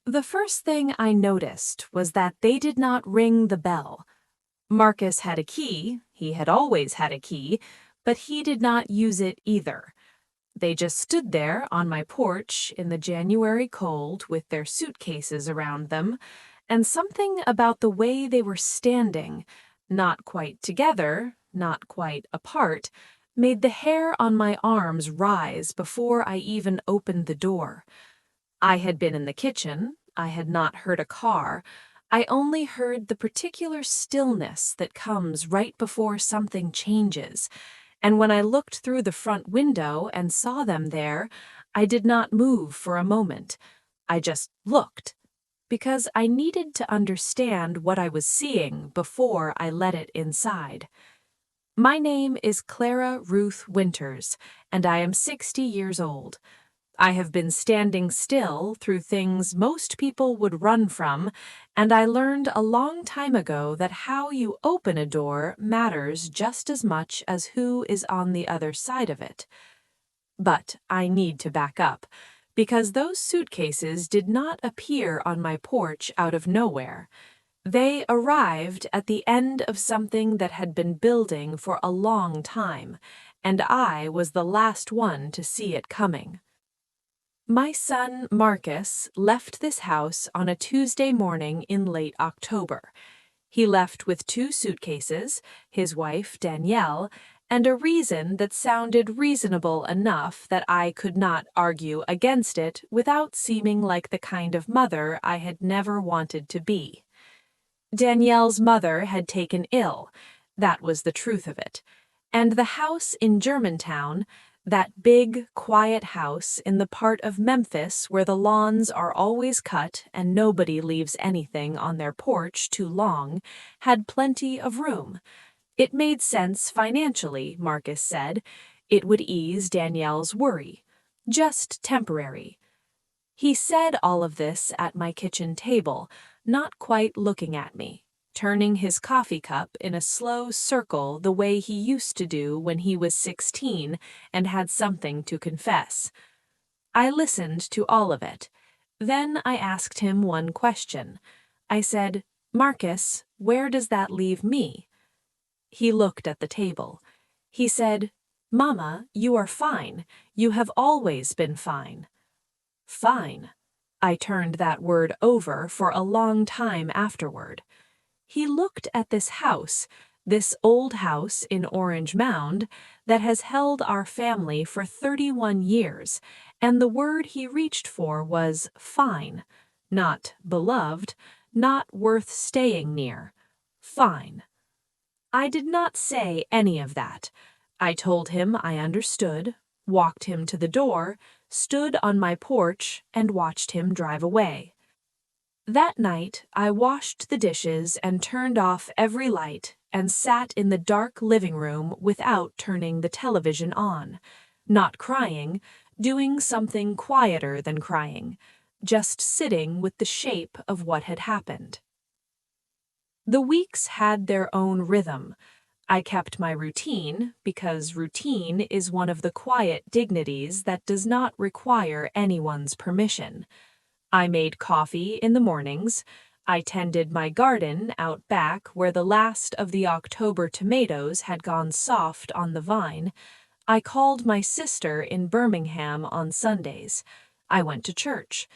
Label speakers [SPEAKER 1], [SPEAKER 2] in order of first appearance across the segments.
[SPEAKER 1] The first thing I noticed was that they did not ring the bell. Marcus had a key, he had always had a key, but he did not use it either. They just stood there on my porch in the January cold with their suitcases around them, and something about the way they were standing, not quite together, not quite apart, made the hair on my arms rise before I even opened the door. I had been in the kitchen, I had not heard a car, I only heard the particular stillness that comes right before something changes, and when I looked through the front window and saw them there, I did not move for a moment. I just looked, because I needed to understand what I was seeing before I let it inside. My name is Clara Ruth Winters, and I am 60 years old. I have been standing still through things most people would run from, and I learned a long time ago that how you open a door matters just as much as who is on the other side of it. But I need to back up, because those suitcases did not appear on my porch out of nowhere. They arrived at the end of something that had been building for a long time, and I was the last one to see it coming. My son, Marcus, left this house on a Tuesday morning in late October. He left with 2 suitcases, his wife, Danielle, and a reason that sounded reasonable enough that I could not argue against it without seeming like the kind of mother I had never wanted to be. Danielle's mother had taken ill, that was the truth of it, and the house in Germantown, that big, quiet house in the part of Memphis where the lawns are always cut and nobody leaves anything on their porch too long, had plenty of room. It made sense financially, Marcus said. It would ease Danielle's worry. Just temporary. He said all of this at my kitchen table, not quite looking at me, turning his coffee cup in a slow circle the way he used to do when he was 16 and had something to confess. I listened to all of it. Then I asked him one question. I said, "Marcus, where does that leave me?" He looked at the table. He said, "Mama, you are fine. You have always been fine." Fine. I turned that word over for a long time afterward. He looked at this old house in Orange Mound that has held our family for 31 years, and the word he reached for was fine, not beloved, not worth staying near. Fine. I did not say any of that. I told him I understood, walked him to the door, stood on my porch, and watched him drive away. That night, I washed the dishes and turned off every light and sat in the dark living room without turning the television on, not crying, doing something quieter than crying, just sitting with the shape of what had happened. The weeks had their own rhythm. I kept my routine because routine is one of the quiet dignities that does not require anyone's permission. I made coffee in the mornings. I tended my garden out back where the last of the October tomatoes had gone soft on the vine. I called my sister in Birmingham on Sundays. I went to church.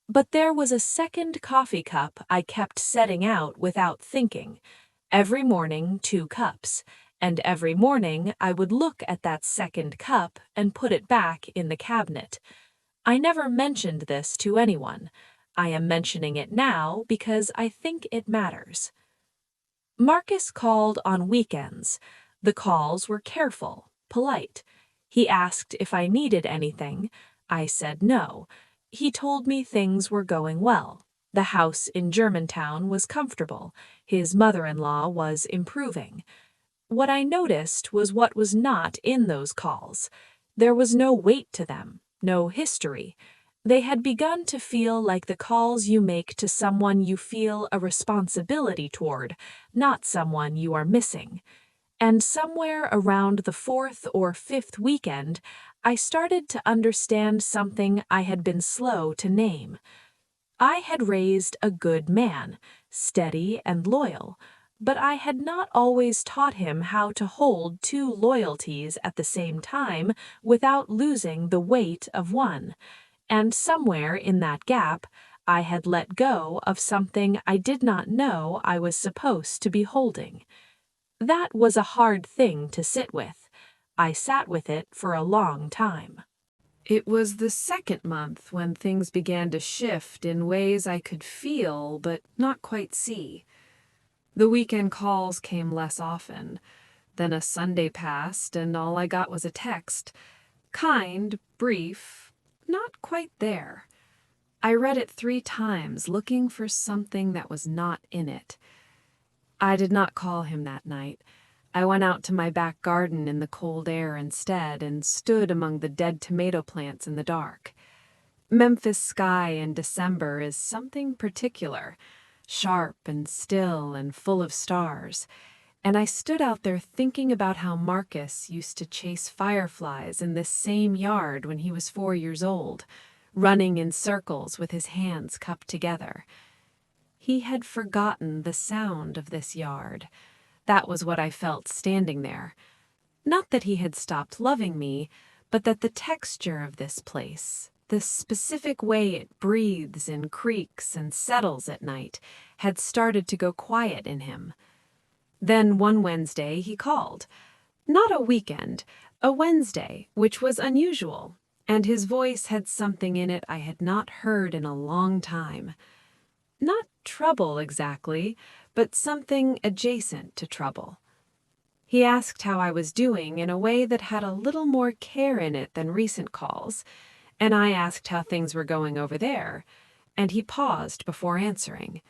[SPEAKER 1] But there was a second coffee cup I kept setting out without thinking. Every morning, 2 cups. And every morning I would look at that second cup and put it back in the cabinet. I never mentioned this to anyone. I am mentioning it now because I think it matters. Marcus called on weekends. The calls were careful, polite. He asked if I needed anything. I said no. He told me things were going well. The house in Germantown was comfortable. His mother-in-law was improving. What I noticed was what was not in those calls. There was no weight to them, no history. They had begun to feel like the calls you make to someone you feel a responsibility toward, not someone you are missing. And somewhere around the 4th or 5th weekend, I started to understand something I had been slow to name. I had raised a good man, steady and loyal, but I had not always taught him how to hold two loyalties at the same time without losing the weight of one, and somewhere in that gap, I had let go of something I did not know I was supposed to be holding. That was a hard thing to sit with. I sat with it for a long time. It was the second month when things began to shift in ways I could feel but not quite see. The weekend calls came less often. Then a Sunday passed and all I got was a text. Kind, brief, not quite there. I read it 3 times, looking for something that was not in it. I did not call him that night. I went out to my back garden in the cold air instead and stood among the dead tomato plants in the dark. Memphis sky in December is something particular, sharp and still and full of stars, and I stood out there thinking about how Marcus used to chase fireflies in this same yard when he was 4 years old, running in circles with his hands cupped together. He had forgotten the sound of this yard. That was what I felt standing there. Not that he had stopped loving me, but that the texture of this place, the specific way it breathes and creaks and settles at night, had started to go quiet in him. Then one Wednesday he called. Not a weekend, a Wednesday, which was unusual, and his voice had something in it I had not heard in a long time. Not trouble exactly, but something adjacent to trouble. He asked how I was doing in a way that had a little more care in it than recent calls, and I asked how things were going over there, and he paused before answering.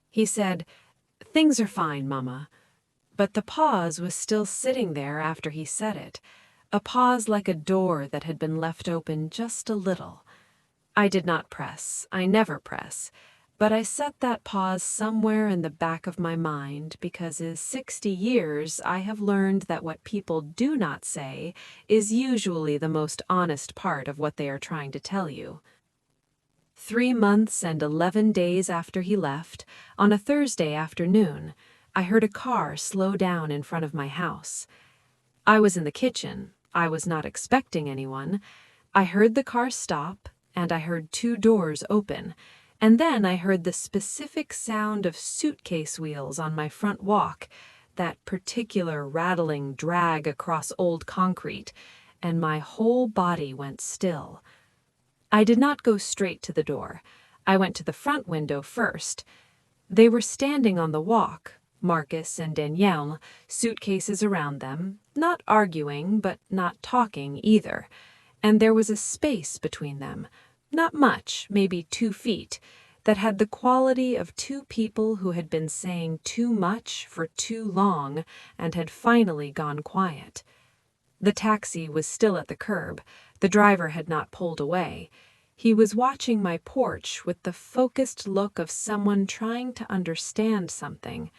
[SPEAKER 1] He said, "Things are fine, Mama." But the pause was still sitting there after he said it, a pause like a door that had been left open just a little. I did not press, I never press, but I set that pause somewhere in the back of my mind because in 60 years I have learned that what people do not say is usually the most honest part of what they are trying to tell you. 3 months and 11 days after he left, on a Thursday afternoon, I heard a car slow down in front of my house. I was in the kitchen. I was not expecting anyone. I heard the car stop, and I heard 2 doors open, and then I heard the specific sound of suitcase wheels on my front walk, that particular rattling drag across old concrete, and my whole body went still. I did not go straight to the door. I went to the front window first. They were standing on the walk, Marcus and Danielle, suitcases around them, not arguing but not talking either, and there was a space between them, not much, maybe 2 feet, that had the quality of 2 people who had been saying too much for too long and had finally gone quiet. The taxi was still at the curb. The driver had not pulled away. He was watching my porch with the focused look of someone trying to understand something.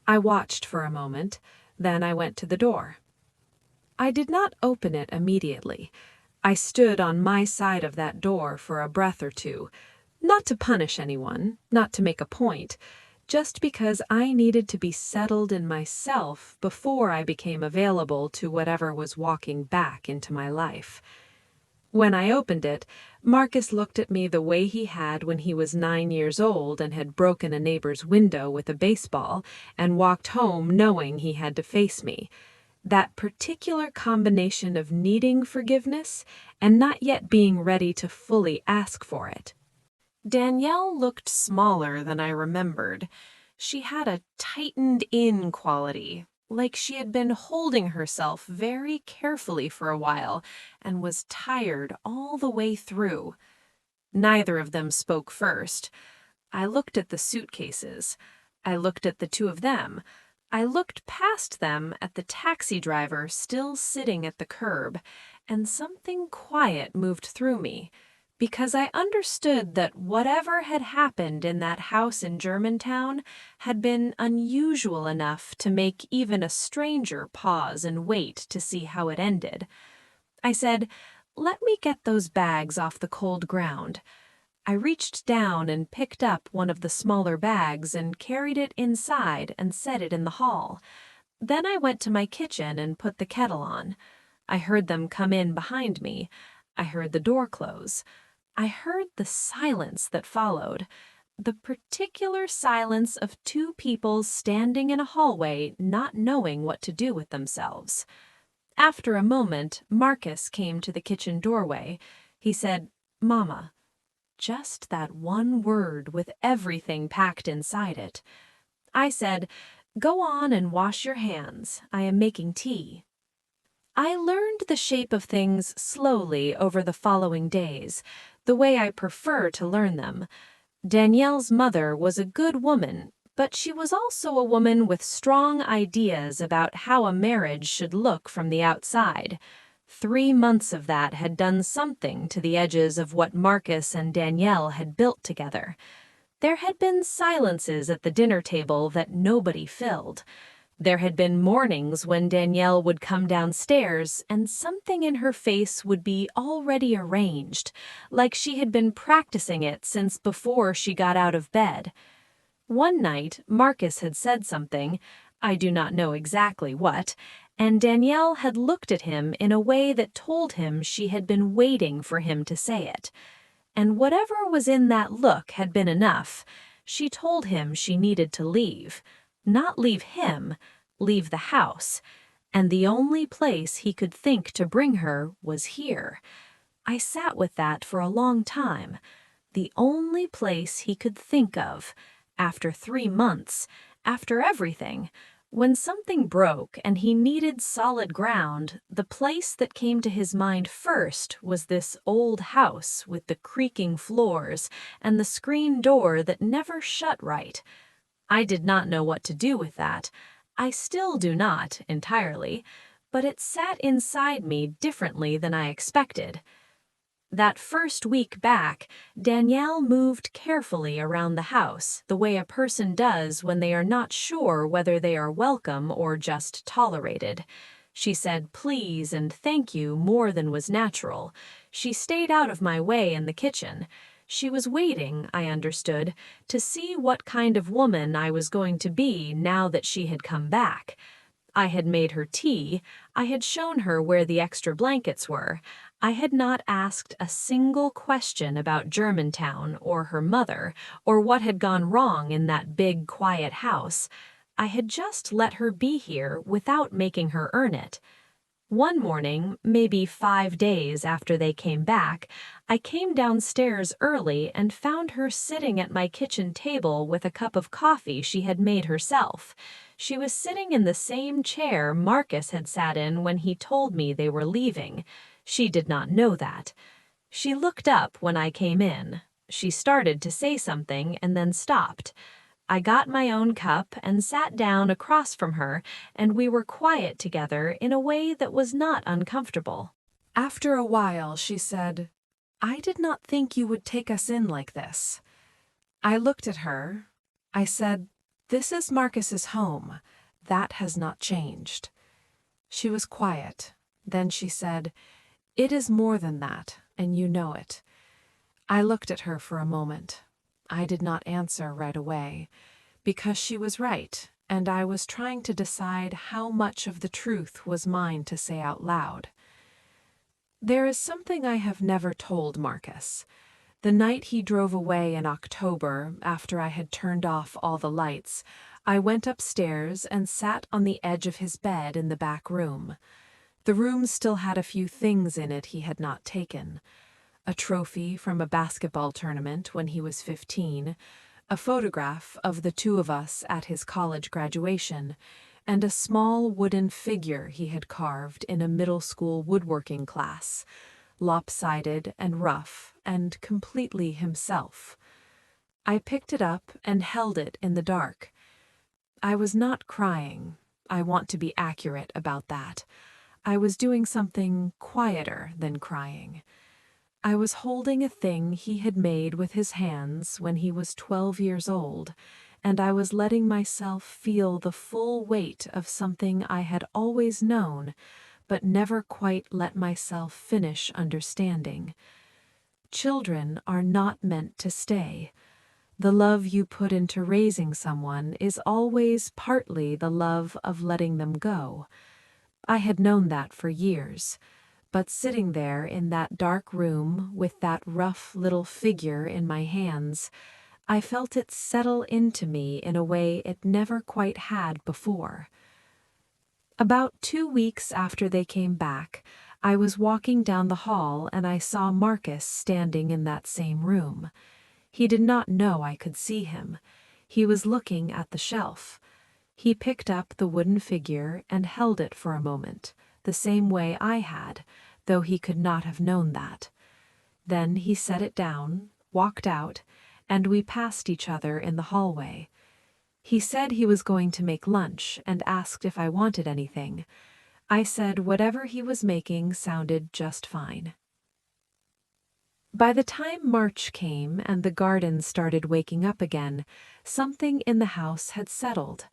[SPEAKER 1] I watched for a moment, then I went to the door. I did not open it immediately. I stood on my side of that door for a breath or two, not to punish anyone, not to make a point, just because I needed to be settled in myself before I became available to whatever was walking back into my life. When I opened it, Marcus looked at me the way he had when he was 9 years old and had broken a neighbor's window with a baseball and walked home knowing he had to face me. That particular combination of needing forgiveness and not yet being ready to fully ask for it. Danielle looked smaller than I remembered. She had a tightened-in quality, like she had been holding herself very carefully for a while and was tired all the way through. Neither of them spoke first. I looked at the suitcases. I looked at the 2 of them. I looked past them at the taxi driver still sitting at the curb, and something quiet moved through me, because I understood that whatever had happened in that house in Germantown had been unusual enough to make even a stranger pause and wait to see how it ended. I said, "Let me get those bags off the cold ground." I reached down and picked up one of the smaller bags and carried it inside and set it in the hall. Then I went to my kitchen and put the kettle on. I heard them come in behind me. I heard the door close. I heard the silence that followed. The particular silence of two people standing in a hallway not knowing what to do with themselves. After a moment, Marcus came to the kitchen doorway. He said, "Mama." Just that one word with everything packed inside it. I said, "Go on and wash your hands. I am making tea." I learned the shape of things slowly over the following days, the way I prefer to learn them. Danielle's mother was a good woman, but she was also a woman with strong ideas about how a marriage should look from the outside. 3 months of that had done something to the edges of what Marcus and Danielle had built together. There had been silences at the dinner table that nobody filled. There had been mornings when Danielle would come downstairs and something in her face would be already arranged, like she had been practicing it since before she got out of bed. One night, Marcus had said something, I do not know exactly what, and Danielle had looked at him in a way that told him she had been waiting for him to say it. And whatever was in that look had been enough. She told him she needed to leave. Not leave him, leave the house. And the only place he could think to bring her was here. I sat with that for a long time. The only place he could think of. After 3 months, after everything. When something broke and he needed solid ground, the place that came to his mind first was this old house with the creaking floors and the screen door that never shut right. I did not know what to do with that. I still do not, entirely, but it sat inside me differently than I expected. That first week back, Danielle moved carefully around the house, the way a person does when they are not sure whether they are welcome or just tolerated. She said please and thank you more than was natural. She stayed out of my way in the kitchen. She was waiting, I understood, to see what kind of woman I was going to be now that she had come back. I had made her tea. I had shown her where the extra blankets were. I had not asked a single question about Germantown or her mother or what had gone wrong in that big, quiet house. I had just let her be here without making her earn it. One morning, maybe 5 days after they came back, I came downstairs early and found her sitting at my kitchen table with a cup of coffee she had made herself. She was sitting in the same chair Marcus had sat in when he told me they were leaving. She did not know that. She looked up when I came in. She started to say something and then stopped. I got my own cup and sat down across from her, and we were quiet together in a way that was not uncomfortable. After a while, she said, "I did not think you would take us in like this." I looked at her. I said, "This is Marcus's home. That has not changed." She was quiet. Then she said, "It is more than that, and you know it." I looked at her for a moment. I did not answer right away, because she was right, and I was trying to decide how much of the truth was mine to say out loud. There is something I have never told Marcus. The night he drove away in October, after I had turned off all the lights, I went upstairs and sat on the edge of his bed in the back room. The room still had a few things in it he had not taken. A trophy from a basketball tournament when he was 15, a photograph of the two of us at his college graduation, and a small wooden figure he had carved in a middle school woodworking class, lopsided and rough and completely himself. I picked it up and held it in the dark. I was not crying. I want to be accurate about that. I was doing something quieter than crying. I was holding a thing he had made with his hands when he was 12 years old, and I was letting myself feel the full weight of something I had always known, but never quite let myself finish understanding. Children are not meant to stay. The love you put into raising someone is always partly the love of letting them go. I had known that for years, but sitting there in that dark room with that rough little figure in my hands, I felt it settle into me in a way it never quite had before. About 2 weeks after they came back, I was walking down the hall and I saw Marcus standing in that same room. He did not know I could see him. He was looking at the shelf. He picked up the wooden figure and held it for a moment, the same way I had, though he could not have known that. Then he set it down, walked out, and we passed each other in the hallway. He said he was going to make lunch and asked if I wanted anything. I said whatever he was making sounded just fine. By the time March came and the garden started waking up again, something in the house had settled.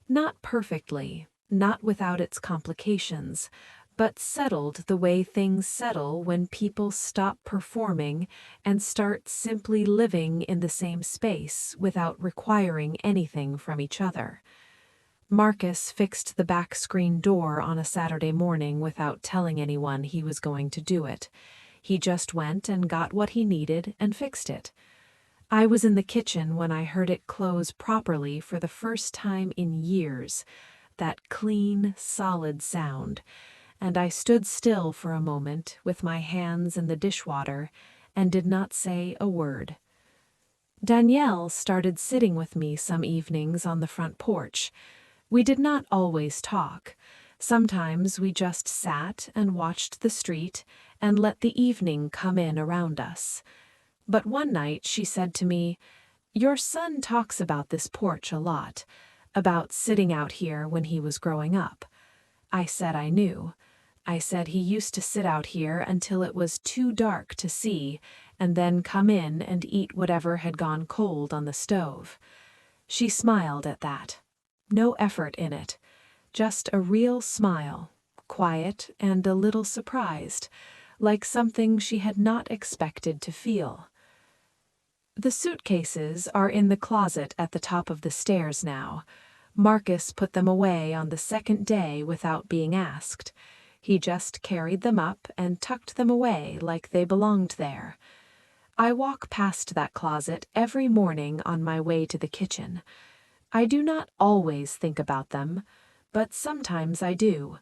[SPEAKER 1] Not perfectly, not without its complications, but settled the way things settle when people stop performing and start simply living in the same space without requiring anything from each other. Marcus fixed the back screen door on a Saturday morning without telling anyone he was going to do it. He just went and got what he needed and fixed it. I was in the kitchen when I heard it close properly for the first time in years, that clean, solid sound, and I stood still for a moment with my hands in the dishwater and did not say a word. Danielle started sitting with me some evenings on the front porch. We did not always talk. Sometimes we just sat and watched the street and let the evening come in around us. But one night she said to me, "Your son talks about this porch a lot, about sitting out here when he was growing up." I said I knew. I said he used to sit out here until it was too dark to see, and then come in and eat whatever had gone cold on the stove. She smiled at that. No effort in it. Just a real smile, quiet and a little surprised, like something she had not expected to feel. The suitcases are in the closet at the top of the stairs now. Marcus put them away on the second day without being asked. He just carried them up and tucked them away like they belonged there. I walk past that closet every morning on my way to the kitchen. I do not always think about them, but sometimes I do.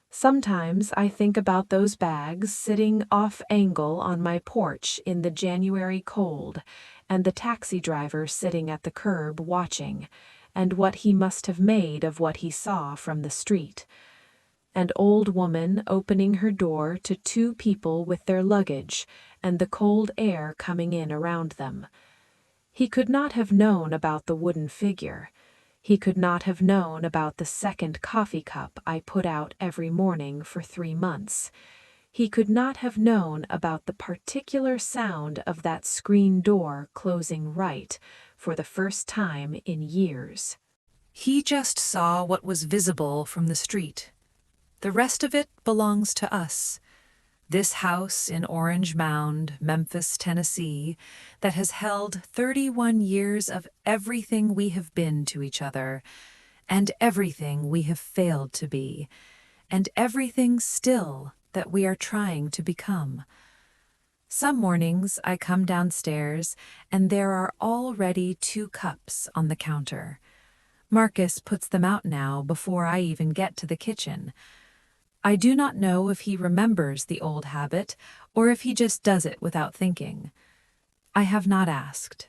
[SPEAKER 1] Sometimes I think about those bags sitting off-angle on my porch in the January cold, and the taxi driver sitting at the curb watching, and what he must have made of what he saw from the street. An old woman opening her door to two people with their luggage, and the cold air coming in around them. He could not have known about the wooden figure. He could not have known about the second coffee cup I put out every morning for 3 months. He could not have known about the particular sound of that screen door closing right for the first time in years. He just saw what was visible from the street. The rest of it belongs to us. This house in Orange Mound, Memphis, Tennessee, that has held 31 years of everything we have been to each other, and everything we have failed to be, and everything still that we are trying to become. Some mornings I come downstairs and there are already 2 cups on the counter. Marcus puts them out now before I even get to the kitchen. I do not know if he remembers the old habit or if he just does it without thinking. I have not asked.